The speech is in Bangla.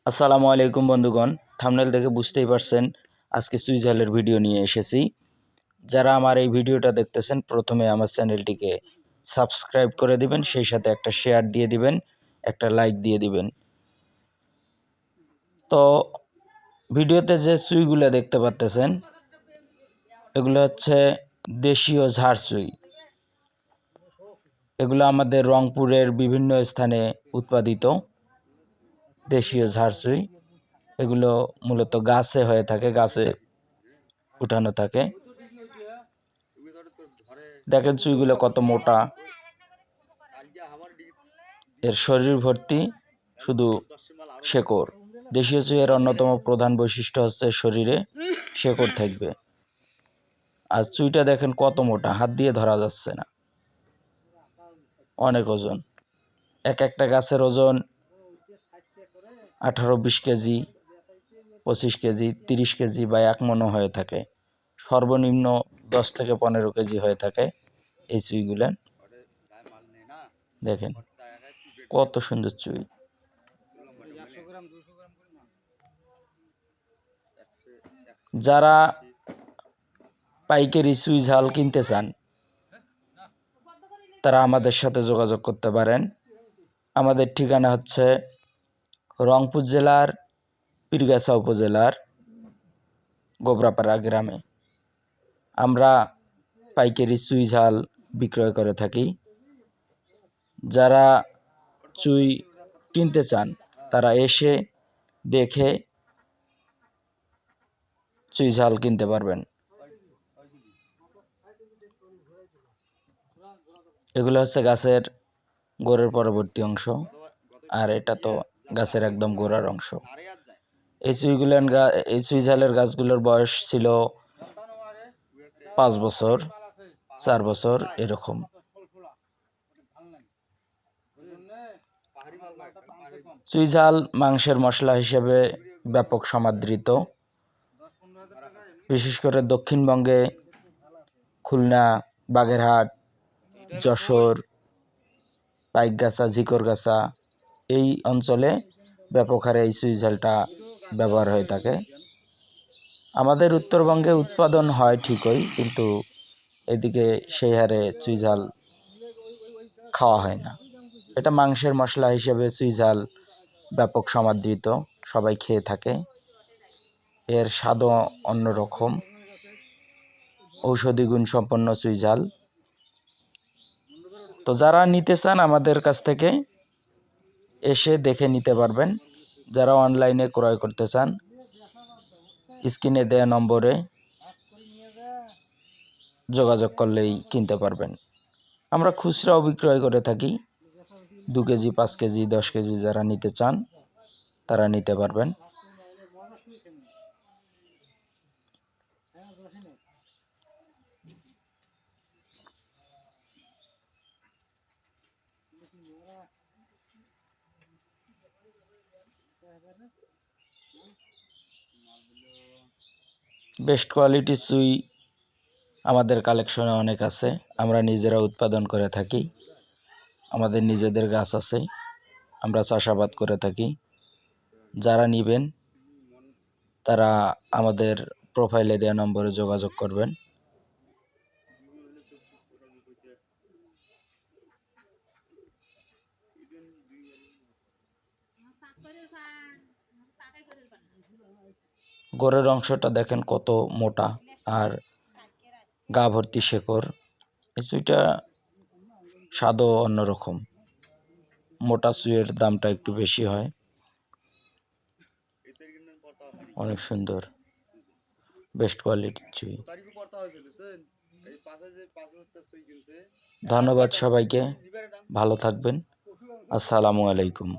আসসালামু আলাইকুম বন্ধুগণ, থাম্বনেল দেখে বুঝতেই পারছেন আজকে সুইজারল্যান্ডের ভিডিও নিয়ে এসেছি। যারা আমার এই ভিডিওটা দেখতেছেন প্রথমে আমার চ্যানেলটিকে সাবস্ক্রাইব করে দিবেন, সেই সাথে একটা শেয়ার দিয়ে দিবেন, একটা লাইক দিয়ে দিবেন। তো ভিডিওতে যে সুইগুলো দেখতে পাচ্ছেন এগুলো হচ্ছে দেশীয় ঝাড় সুই। এগুলো আমাদের রংপুরের বিভিন্ন স্থানে উৎপাদিত দেশীয় ঝাড় সুই। এগুলো মূলত গাছে হয়ে থাকে, গাছে উঠানো থাকে। দেখেন সুইগুলো কত মোটা, এর শরীর ভর্তি শুধু শেকড়। দেশীয় সুইয়ের অন্যতম প্রধান বৈশিষ্ট্য হচ্ছে শরীরে শেকড় থাকবে। আর সুইটা দেখেন কত মোটা, হাত দিয়ে ধরা যাচ্ছে না, অনেক ওজন। একটা গাছের ওজন 18-20 কেজি, 25 কেজি, 30 কেজি বা 1 মণ হয়ে থাকে। সর্বনিম্ন 10 থেকে 15 কেজি হয়ে থাকে এই চুইগুলো। দেখেন কত সুন্দর চুই। যারা পাইকারি চুই ঝাল কিনতে চান তারা আমাদের সাথে যোগাযোগ করতে পারেন। আমাদের ঠিকানা হচ্ছে রংপুর জেলার পীরগাছা উপজেলার গোবরাপাড়া গ্রামে। আমরা পাইকারি চুই ঝাল বিক্রয় করে থাকি। যারা চুই কিনতে চান তারা এসে দেখে চুই ঝাল কিনতে পারবেন। এগুলো হচ্ছে গাছের গোড়ের পরবর্তী অংশ, আর এটা তো গাছের একদম গোড়ার অংশ। এই চুই ঝালের গাছগুলোর বয়স ছিল 5 বছর, 4 বছর এরকম। চুই ঝাল মাংসের মশলা হিসেবে ব্যাপক সমাদৃত। বিশেষ করে দক্ষিণবঙ্গে খুলনা, বাগেরহাট, যশোর, পাইকগাছা, ঝিকরগাছা এই অঞ্চলে ব্যাপক হারে এই চুই ঝালটা ব্যবহার হয়ে থাকে। আমাদের উত্তরবঙ্গে উৎপাদন হয় ঠিকই, কিন্তু এদিকে সেই হারে চুই ঝাল খাওয়া হয় না। এটা মাংসের মশলা হিসেবে চুই ঝাল ব্যাপক সমাদৃত, সবাই খেয়ে থাকে। এর স্বাদও অন্যরকম, ঔষধি গুণ সম্পন্ন চুই ঝাল। তো যারা নিতে চান আমাদের কাছ থেকে এসে দেখে নিতে পারবেন। যারা অনলাইনে ক্রয় করতে চান স্ক্রিনে দেয়া নম্বরে যোগাযোগ করলেই কিনতে পারবেন। আমরা খুচরাও বিক্রয় করে থাকি। 2 কেজি, 5 কেজি, 10 কেজি যারা নিতে চান তারা নিতে পারবেন। বেস্ট কোয়ালিটির চুই আমাদের কালেকশনে অনেক আছে। আমরা নিজেরা উৎপাদন করে থাকি, আমাদের নিজেদের গাছ আছে, আমরা চাষাবাদ করে থাকি। যারা নেবেন তারা আমাদের প্রোফাইলে দেওয়া নম্বরে যোগাযোগ করবেন। গোড়ের অংশটা দেখেন কত মোটা, আর গা ভর্তি শেকড়। এই চুইটা স্বাদও অন্যরকম। মোটা চুইয়ের দামটা একটু বেশি হয়। অনেক সুন্দর, বেস্ট কোয়ালিটির চুই। ধন্যবাদ সবাইকে, ভালো থাকবেন। আসসালামু আলাইকুম।